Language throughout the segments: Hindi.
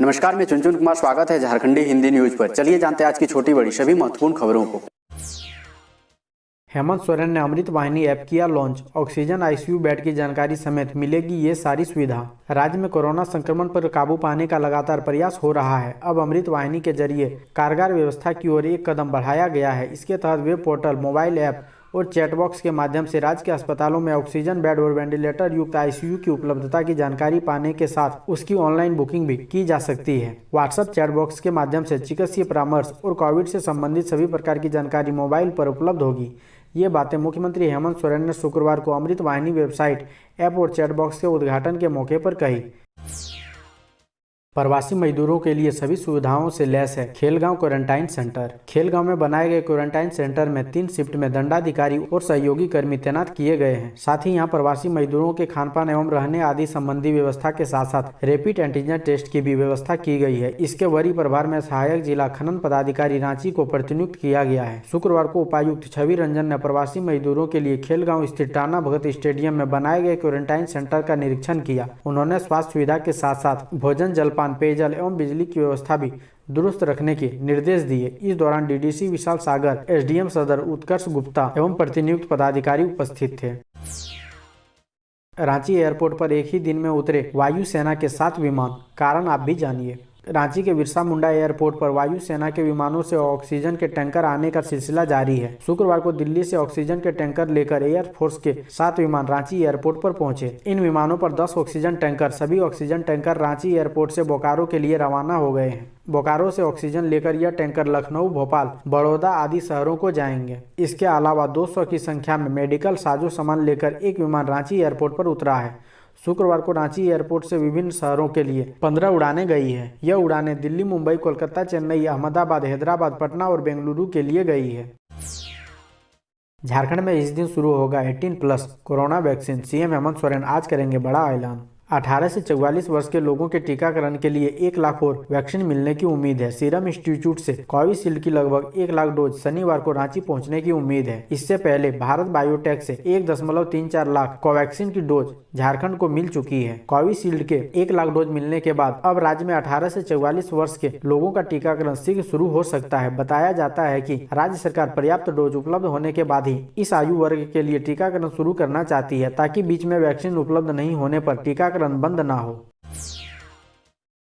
नमस्कार, मैं चुनचुन कुमार। स्वागत है झारखंडी हिंदी न्यूज पर। चलिए जानते हैं आज की छोटी बड़ी सभी महत्वपूर्ण खबरों को। हेमंत सोरेन ने अमृत वाहिनी ऐप किया लॉन्च। ऑक्सीजन आईसीयू बेड की जानकारी समेत मिलेगी ये सारी सुविधा। राज्य में कोरोना संक्रमण पर काबू पाने का लगातार प्रयास हो रहा है। अब अमृत वाहिनी के जरिए कारगर व्यवस्था की ओर एक कदम बढ़ाया गया है। इसके तहत वेब पोर्टल, मोबाइल ऐप और चैटबॉक्स के माध्यम से राज्य के अस्पतालों में ऑक्सीजन बेड और वेंटिलेटर युक्त आईसीयू की उपलब्धता की जानकारी पाने के साथ उसकी ऑनलाइन बुकिंग भी की जा सकती है। व्हाट्सएप चैटबॉक्स के माध्यम से चिकित्सीय परामर्श और कोविड से संबंधित सभी प्रकार की जानकारी मोबाइल पर उपलब्ध होगी। ये बातें मुख्यमंत्री हेमंत सोरेन ने शुक्रवार को अमृत वाहिनी वेबसाइट, ऐप और चैटबॉक्स के उद्घाटन के मौके पर कही। प्रवासी मजदूरों के लिए सभी सुविधाओं से लैस है खेलगांव क्वारंटाइन सेंटर। खेलगांव में बनाए गए क्वारंटाइन सेंटर में 3 शिफ्ट में दंडाधिकारी और सहयोगी कर्मी तैनात किए गए हैं। साथ ही यहां प्रवासी मजदूरों के खानपान एवं रहने आदि संबंधी व्यवस्था के साथ साथ रैपिड एंटीजन टेस्ट की भी व्यवस्था की गई है। इसके वरीय प्रभार में सहायक जिला खनन पदाधिकारी रांची को प्रतिनियुक्त किया गया है। शुक्रवार को उपायुक्त छवि रंजन ने प्रवासी मजदूरों के लिए खेलगांव स्थित टाना भगत स्टेडियम में बनाए गए क्वारंटाइन सेंटर का निरीक्षण किया। उन्होंने स्वास्थ्य सुविधा के साथ साथ भोजन, जलपान, पेयजल एवं बिजली की व्यवस्था भी दुरुस्त रखने के निर्देश दिए। इस दौरान डीडीसी विशाल सागर, एसडीएम सदर उत्कर्ष गुप्ता एवं प्रतिनियुक्त पदाधिकारी उपस्थित थे। रांची एयरपोर्ट पर एक ही दिन में उतरे वायुसेना के 7 विमान, कारण आप भी जानिए। रांची के बिरसा मुंडा एयरपोर्ट पर वायुसेना के विमानों से ऑक्सीजन के टैंकर आने का सिलसिला जारी है। शुक्रवार को दिल्ली से ऑक्सीजन के टैंकर लेकर एयरफोर्स के 7 विमान रांची एयरपोर्ट पर पहुंचे। इन विमानों पर 10 ऑक्सीजन टैंकर, सभी ऑक्सीजन टैंकर रांची एयरपोर्ट से बोकारो के लिए रवाना हो गए हैं। बोकारो से ऑक्सीजन लेकर यह टैंकर लखनऊ, भोपाल, बड़ौदा आदि शहरों को जाएंगे। इसके अलावा 200 की संख्या में मेडिकल साजो सामान लेकर एक विमान रांची एयरपोर्ट पर उतरा है। शुक्रवार को रांची एयरपोर्ट से विभिन्न शहरों के लिए 15 उड़ानें गई है। यह उड़ानें दिल्ली, मुंबई, कोलकाता, चेन्नई, अहमदाबाद, हैदराबाद, पटना और बेंगलुरु के लिए गई है। झारखंड में इस दिन शुरू होगा 18+ corona vaccine. CM Hemant Soren आज करेंगे बड़ा ऐलान। 18 से 44 वर्ष के लोगों के टीकाकरण के लिए 1 लाख और वैक्सीन मिलने की उम्मीद है। सीरम इंस्टीट्यूट से कोविशील्ड की लगभग 1 लाख डोज शनिवार को रांची पहुंचने की उम्मीद है। इससे पहले भारत बायोटेक से 1.34 लाख कोवैक्सीन की डोज झारखंड को मिल चुकी है। कोविशील्ड के 1 लाख डोज मिलने के बाद अब राज्य में 18 से 44 वर्ष के लोगों का टीकाकरण शीघ्र शुरू हो सकता है। बताया जाता है कि राज्य सरकार पर्याप्त डोज उपलब्ध होने के बाद ही इस आयु वर्ग के लिए टीकाकरण शुरू करना चाहती है, ताकि बीच में वैक्सीन उपलब्ध नहीं होने पर टीकाकरण बंद ना हो।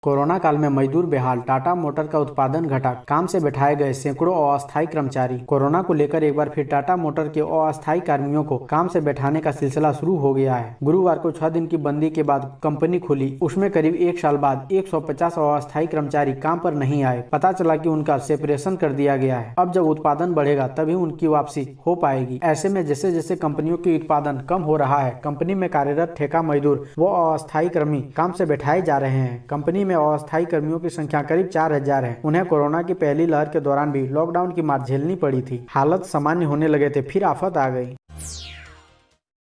कोरोना काल में मजदूर बेहाल, टाटा मोटर का उत्पादन घटा, काम से बैठाए गए सैकड़ों अस्थायी कर्मचारी। कोरोना को लेकर एक बार फिर टाटा मोटर के अस्थायी कर्मियों को काम से बैठाने का सिलसिला शुरू हो गया है। गुरुवार को 6 दिन की बंदी के बाद कंपनी खुली। उसमें करीब 1 साल बाद 150 अस्थायी कर्मचारी काम पर नहीं आए। पता चला कि उनका सेपरेशन कर दिया गया है। अब जब उत्पादन बढ़ेगा तभी उनकी वापसी हो पाएगी। ऐसे में जैसे जैसे कंपनियों की उत्पादन कम हो रहा है, कंपनी में कार्यरत ठेका मजदूर व अस्थायी कर्मी काम से बैठाए जा रहे हैं। कंपनी में अस्थायी कर्मियों की संख्या करीब 4000 है। उन्हें कोरोना की पहली लहर के दौरान भी लॉकडाउन की मार झेलनी पड़ी थी। हालत सामान्य होने लगे थे, फिर आफत आ गई।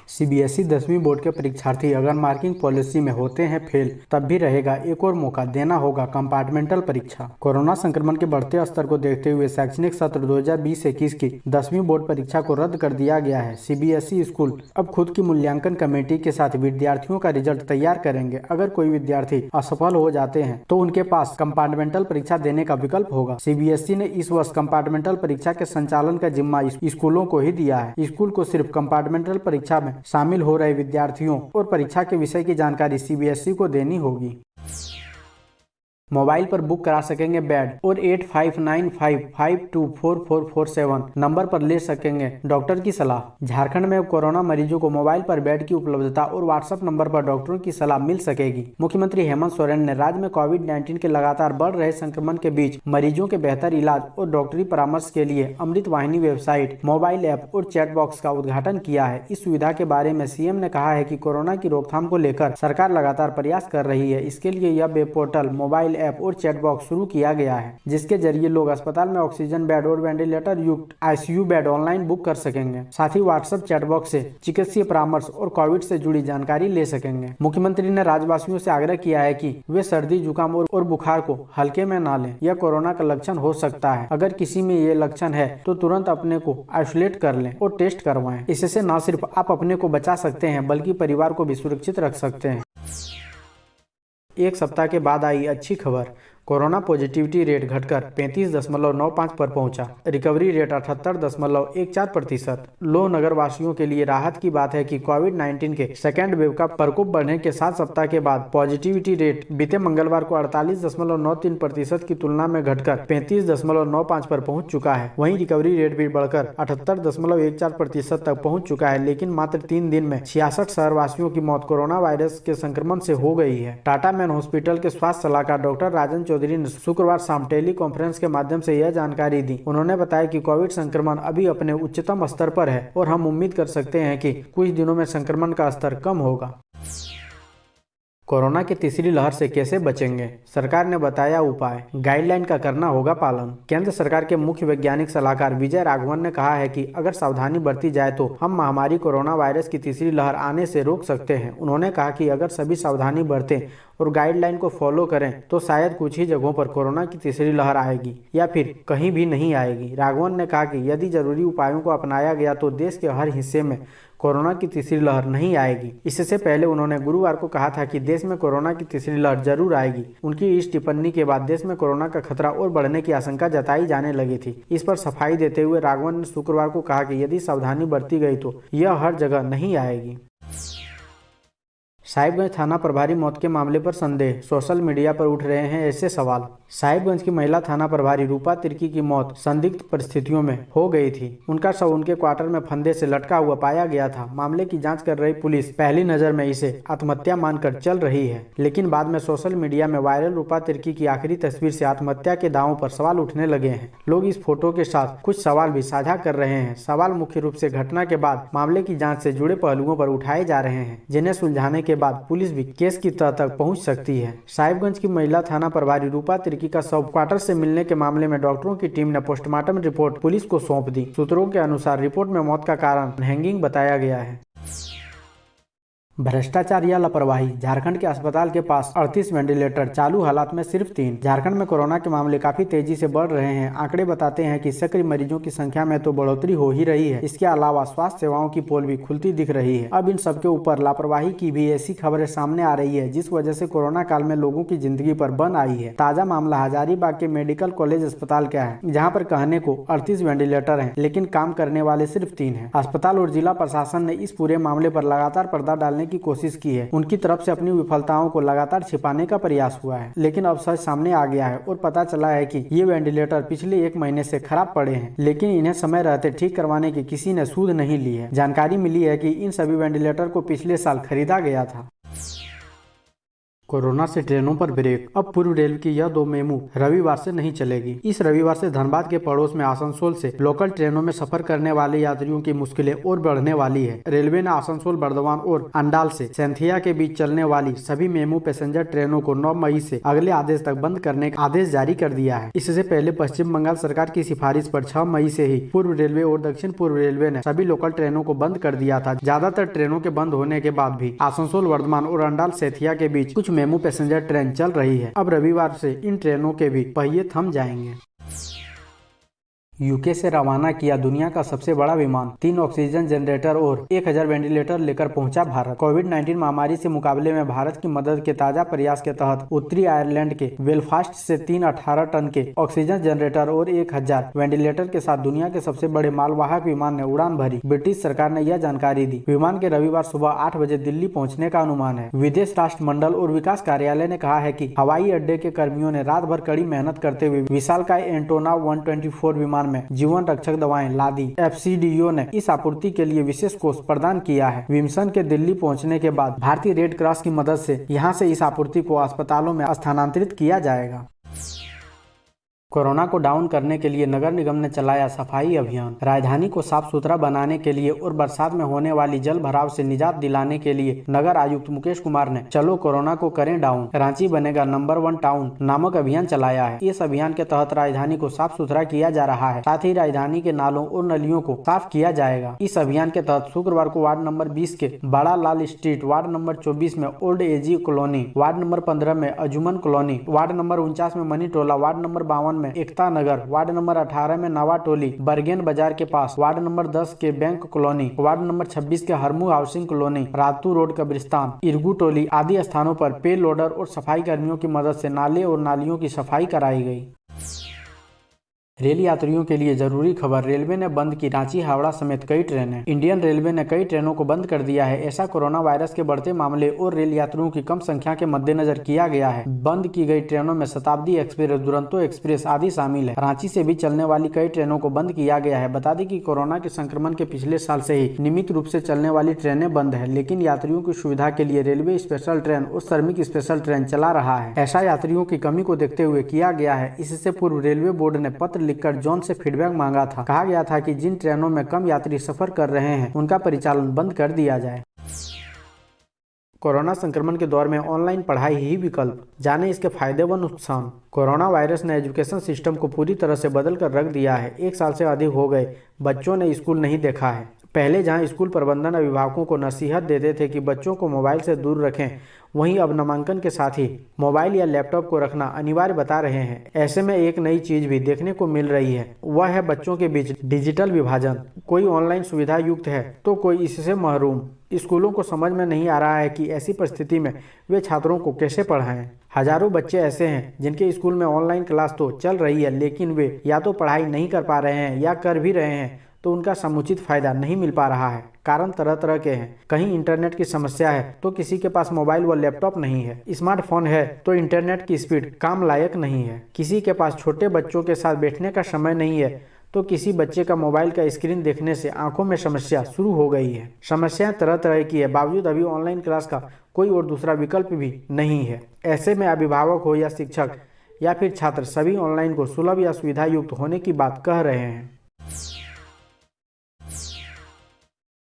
सीबीएसई 10वीं बोर्ड के परीक्षार्थी अगर मार्किंग पॉलिसी में होते हैं फेल, तब भी रहेगा एक और मौका, देना होगा कंपार्टमेंटल परीक्षा। कोरोना संक्रमण के बढ़ते स्तर को देखते हुए शैक्षणिक सत्र 2020-21 की 10वीं बोर्ड परीक्षा को रद्द कर दिया गया है। सीबीएसई स्कूल अब खुद की मूल्यांकन कमेटी के साथ विद्यार्थियों का रिजल्ट तैयार करेंगे। अगर कोई विद्यार्थी असफल हो जाते हैं तो उनके पास कंपार्टमेंटल परीक्षा देने का विकल्प होगा। सीबीएसई ने इस वर्ष कंपार्टमेंटल परीक्षा के संचालन का जिम्मा स्कूलों को ही दिया है। स्कूल को सिर्फ कंपार्टमेंटल परीक्षा में शामिल हो रहे विद्यार्थियों और परीक्षा के विषय की जानकारी सीबीएसई को देनी होगी। मोबाइल पर बुक करा सकेंगे बेड और 8595524447 नंबर पर ले सकेंगे डॉक्टर की सलाह। झारखंड में अब कोरोना मरीजों को मोबाइल पर बेड की उपलब्धता और व्हाट्सएप नंबर पर डॉक्टरों की सलाह मिल सकेगी। मुख्यमंत्री हेमंत सोरेन ने राज्य में कोविड-19 के लगातार बढ़ रहे संक्रमण के बीच मरीजों के बेहतर इलाज और डॉक्टरी परामर्श के लिए Amrit Vahini website, mobile app और चैटबॉक्स का उद्घाटन किया है। इस सुविधा के बारे में सीएम ने कहा है कि कोरोना की रोकथाम को लेकर सरकार लगातार प्रयास कर रही है। इसके लिए यह वेब पोर्टल, मोबाइल ऐप और चैटबॉक्स शुरू किया गया है, जिसके जरिए लोग अस्पताल में ऑक्सीजन बेड और वेंटिलेटर युक्त आईसीयू बेड ऑनलाइन बुक कर सकेंगे। साथ ही व्हाट्सएप चैटबॉक्स से चिकित्सीय परामर्श और कोविड से जुड़ी जानकारी ले सकेंगे। मुख्यमंत्री ने राज्यवासियों से आग्रह किया है कि वे सर्दी, जुकाम और बुखार को हल्के में ना लें। यह कोरोना का लक्षण हो सकता है। अगर किसी में ये लक्षण है तो तुरंत अपने को आइसोलेट कर लें और टेस्ट करवाएं। इससे न सिर्फ आप अपने को बचा सकते हैं बल्कि परिवार को भी सुरक्षित रख सकते हैं। एक सप्ताह के बाद आई अच्छी खबर। कोरोना पॉजिटिविटी रेट घटकर 35.95 पर पहुंचा। Recovery rate 78.14%। लोह नगर वासियों के लिए राहत की बात है कि कोविड-19 के सेकेंड वेव का प्रकोप बढ़ने के 7 सप्ताह के बाद पॉजिटिविटी रेट बीते मंगलवार को 48.93% की तुलना में घटकर 35.95 पर पहुंच चुका है। वहीं रिकवरी रेट भी बढ़कर 78.14% तक पहुंच चुका है। लेकिन मात्र 3 दिन में 66 शहरवासियों की मौत कोरोना वायरस के संक्रमण से हो गई है। टाटा मैन हॉस्पिटल के स्वास्थ्य सलाहकार डॉक्टर राजन चौधरी ने शुक्रवार शाम टेली कॉन्फ्रेंस के माध्यम से यह जानकारी दी। उन्होंने बताया कि कोविड संक्रमण अभी अपने उच्चतम स्तर पर है और हम उम्मीद कर सकते हैं कि कुछ दिनों में संक्रमण का स्तर कम होगा। कोरोना की तीसरी लहर से कैसे बचेंगे, सरकार ने बताया उपाय। गाइडलाइन का करना होगा पालन। केंद्र सरकार के मुख्य वैज्ञानिक सलाहकार विजय राघवन ने कहा है कि अगर सावधानी बरती जाए तो हम महामारी कोरोना वायरस की तीसरी लहर आने से रोक सकते हैं। उन्होंने कहा कि अगर सभी सावधानी बरतें और गाइडलाइन को फॉलो करें तो शायद कुछ ही जगहों पर कोरोना की तीसरी लहर आएगी या फिर कहीं भी नहीं आएगी। राघवन ने कहा कि यदि जरूरी उपायों को अपनाया गया तो देश के हर हिस्से में कोरोना की तीसरी लहर नहीं आएगी। इससे पहले उन्होंने गुरुवार को कहा था कि देश में कोरोना की तीसरी लहर जरूर आएगी। उनकी इस टिप्पणी के बाद देश में कोरोना का खतरा और बढ़ने की आशंका जताई जाने लगी थी। इस पर सफाई देते हुए राघवन ने शुक्रवार को कहा कि यदि सावधानी बरती गई तो यह हर जगह नहीं आएगी। साहिबगंज थाना प्रभारी मौत के मामले पर संदेह, सोशल मीडिया पर उठ रहे हैं ऐसे सवाल। साहिबगंज की महिला थाना प्रभारी रूपा तिर्की की मौत संदिग्ध परिस्थितियों में हो गई थी। उनका शव उनके क्वार्टर में फंदे से लटका हुआ पाया गया था। मामले की जांच कर रही पुलिस पहली नजर में इसे आत्महत्या मानकर चल रही है, लेकिन बाद में सोशल मीडिया में वायरल रूपा तिर्की की आखिरी तस्वीर से आत्महत्या के दावों पर सवाल उठने लगे हैं। लोग इस फोटो के साथ कुछ सवाल भी साझा कर रहे हैं। सवाल मुख्य रूप से घटना के बाद मामले की जाँच से जुड़े पहलुओं पर उठाए जा रहे हैं, जिन्हें सुलझाने के बाद पुलिस भी केस की तह तक पहुंच सकती है। साहिबगंज की महिला थाना प्रभारी रूपा तिर्की का शव क्वार्टर से मिलने के मामले में डॉक्टरों की टीम ने पोस्टमार्टम रिपोर्ट पुलिस को सौंप दी। सूत्रों के अनुसार रिपोर्ट में मौत का कारण हैंगिंग बताया गया है। भ्रष्टाचार या लापरवाही, झारखंड के अस्पताल के पास 38 वेंटिलेटर, चालू हालात में सिर्फ 3। झारखंड में कोरोना के मामले काफी तेजी से बढ़ रहे हैं। आंकड़े बताते हैं कि सक्रिय मरीजों की संख्या में तो बढ़ोतरी हो ही रही है, इसके अलावा स्वास्थ्य सेवाओं की पोल भी खुलती दिख रही है। अब इन सबके ऊपर लापरवाही की भी ऐसी खबरें सामने आ रही है जिस वजह से कोरोना काल में लोगों की जिंदगी पर बन आई है। ताजा मामला हजारीबाग के मेडिकल कॉलेज अस्पताल का है, जहाँ पर कहने को 38 वेंटिलेटर है, लेकिन काम करने वाले सिर्फ 3 है। अस्पताल और जिला प्रशासन ने इस पूरे मामले पर लगातार पर्दा डालने की कोशिश की है। उनकी तरफ से अपनी विफलताओं को लगातार छिपाने का प्रयास हुआ है, लेकिन अब सच सामने आ गया है और पता चला है कि ये वेंटिलेटर पिछले 1 महीने से खराब पड़े हैं, लेकिन इन्हें समय रहते ठीक करवाने की किसी ने सूद नहीं ली है। जानकारी मिली है कि इन सभी वेंटिलेटर को पिछले साल खरीदा गया था। कोरोना से ट्रेनों पर ब्रेक, अब पूर्व रेल की यह 2 मेमू रविवार से नहीं चलेगी। इस रविवार से धनबाद के पड़ोस में आसनसोल से लोकल ट्रेनों में सफर करने वाले यात्रियों की मुश्किलें और बढ़ने वाली है। रेलवे ने आसनसोल, बर्दवान और अंडाल से सेंथिया के बीच चलने वाली सभी मेमू पैसेंजर ट्रेनों को 9 मई से अगले आदेश तक बंद करने का आदेश जारी कर दिया है। इससे पहले पश्चिम बंगाल सरकार की सिफारिश पर 6 मई से ही पूर्व रेलवे और दक्षिण पूर्व रेलवे ने सभी लोकल ट्रेनों को बंद कर दिया था। ज्यादातर ट्रेनों के बंद होने के बाद भी आसनसोल, वर्धमान और अंडाल सेंथिया के बीच कुछ मेमू पैसेंजर ट्रेन चल रही है। अब रविवार से इन ट्रेनों के भी पहिए थम जाएंगे। यूके से रवाना किया दुनिया का सबसे बड़ा विमान, 3 ऑक्सीजन जनरेटर और 1000 वेंटिलेटर लेकर पहुंचा भारत। कोविड-19 महामारी से मुकाबले में भारत की मदद के ताजा प्रयास के तहत उत्तरी आयरलैंड के बेलफास्ट से 3 18 टन के ऑक्सीजन जनरेटर और 1000 वेंटिलेटर के साथ दुनिया के सबसे बड़े मालवाहक विमान ने उड़ान भरी। ब्रिटिश सरकार ने यह जानकारी दी। विमान के रविवार सुबह 8 बजे दिल्ली पहुँचने का अनुमान है। विदेश राष्ट्र मंडल और विकास कार्यालय ने कहा है कि हवाई अड्डे के कर्मियों ने रात भर कड़ी मेहनत करते हुए विशालकाय एंटोनोव 124 विमान में जीवन रक्षक दवाएं लादी। एफसीडीओ ने इस आपूर्ति के लिए विशेष कोष प्रदान किया है। विम्सन के दिल्ली पहुंचने के बाद भारतीय रेड क्रॉस की मदद से यहां से इस आपूर्ति को अस्पतालों में स्थानांतरित किया जाएगा। कोरोना को डाउन करने के लिए नगर निगम ने चलाया सफाई अभियान। राजधानी को साफ सुथरा बनाने के लिए और बरसात में होने वाली जल भराव से निजात दिलाने के लिए नगर आयुक्त मुकेश कुमार ने चलो कोरोना को करें डाउन, रांची बनेगा नंबर 1 टाउन नामक अभियान चलाया है। इस अभियान के तहत राजधानी को साफ सुथरा किया जा रहा है, साथ ही राजधानी के नालों और नलियों को साफ किया जाएगा। इस अभियान के तहत शुक्रवार को वार्ड नंबर 20 के बड़ा लाल स्ट्रीट, वार्ड नंबर 24 में ओल्ड एजी कॉलोनी, वार्ड नंबर 15 में अजुमन कॉलोनी, वार्ड नंबर 49 में मनी टोला, वार्ड नंबर 52 में एकता नगर, वार्ड नंबर 18 में नवा टोली बरगेन बाजार के पास, वार्ड नंबर 10 के बैंक कॉलोनी, वार्ड नंबर 26 के Harmu housing colony, Ratu road कब्रिस्तान, इरगू टोली आदि स्थानों पर पे लोडर और सफाई कर्मियों की मदद से नाले और नालियों की सफाई कराई गई। रेल यात्रियों के लिए जरूरी खबर, रेलवे ने बंद की रांची हावड़ा समेत कई ट्रेनें। इंडियन रेलवे ने कई ट्रेनों को बंद कर दिया है। ऐसा कोरोना वायरस के बढ़ते मामले और रेल यात्रियों की कम संख्या के मद्देनजर किया गया है। बंद की गई ट्रेनों में शताब्दी एक्सप्रेस, दुरंतो एक्सप्रेस आदि शामिल है। रांची से भी चलने वाली कई ट्रेनों को बंद किया गया है। बता दें कि कोरोना के संक्रमण के पिछले साल से ही नियमित रूप से चलने वाली ट्रेनें बंद है, लेकिन यात्रियों की सुविधा के लिए रेलवे स्पेशल ट्रेन और श्रमिक स्पेशल ट्रेन चला रहा है। ऐसा यात्रियों की कमी को देखते हुए किया गया है। इससे पूर्व रेलवे बोर्ड ने पत्र लिखकर जोन से फीडबैक मांगा था। कहा गया था कि जिन ट्रेनों में कम यात्री सफर कर रहे हैं उनका परिचालन बंद कर दिया जाए। कोरोना संक्रमण के दौर में ऑनलाइन पढ़ाई ही विकल्प, जाने इसके फायदे व नुकसान। कोरोना वायरस ने एजुकेशन सिस्टम को पूरी तरह से बदल कर रख दिया है। 1 साल से अधिक हो गए बच्चों ने स्कूल नहीं देखा है। पहले जहां स्कूल प्रबंधन अभिभावकों को नसीहत देते थे कि बच्चों को मोबाइल से दूर रखें, वहीं अब नामांकन के साथ ही मोबाइल या लैपटॉप को रखना अनिवार्य बता रहे हैं। ऐसे में एक नई चीज भी देखने को मिल रही है, वह है बच्चों के बीच डिजिटल विभाजन। कोई ऑनलाइन सुविधा युक्त है तो कोई इससे महरूम। स्कूलों को समझ में नहीं आ रहा है कि ऐसी परिस्थिति में वे छात्रों को कैसे पढ़ाएं। हजारों बच्चे ऐसे हैं जिनके स्कूल में ऑनलाइन क्लास तो चल रही है, लेकिन वे या तो पढ़ाई नहीं कर पा रहे हैं या कर भी रहे हैं तो उनका समुचित फायदा नहीं मिल पा रहा है। कारण तरह तरह के हैं। कहीं इंटरनेट की समस्या है तो किसी के पास मोबाइल व लैपटॉप नहीं है। स्मार्टफोन है तो इंटरनेट की स्पीड काम लायक नहीं है। किसी के पास छोटे बच्चों के साथ बैठने का समय नहीं है तो किसी बच्चे का मोबाइल का स्क्रीन देखने से आंखों में समस्या शुरू हो गई है। समस्याएं तरह तरह की है, बावजूद अभी ऑनलाइन क्लास का कोई और दूसरा विकल्प भी नहीं है। ऐसे में अभिभावक हो या शिक्षक या फिर छात्र, सभी ऑनलाइन को सुलभ या सुविधा युक्त होने की बात कह रहे हैं।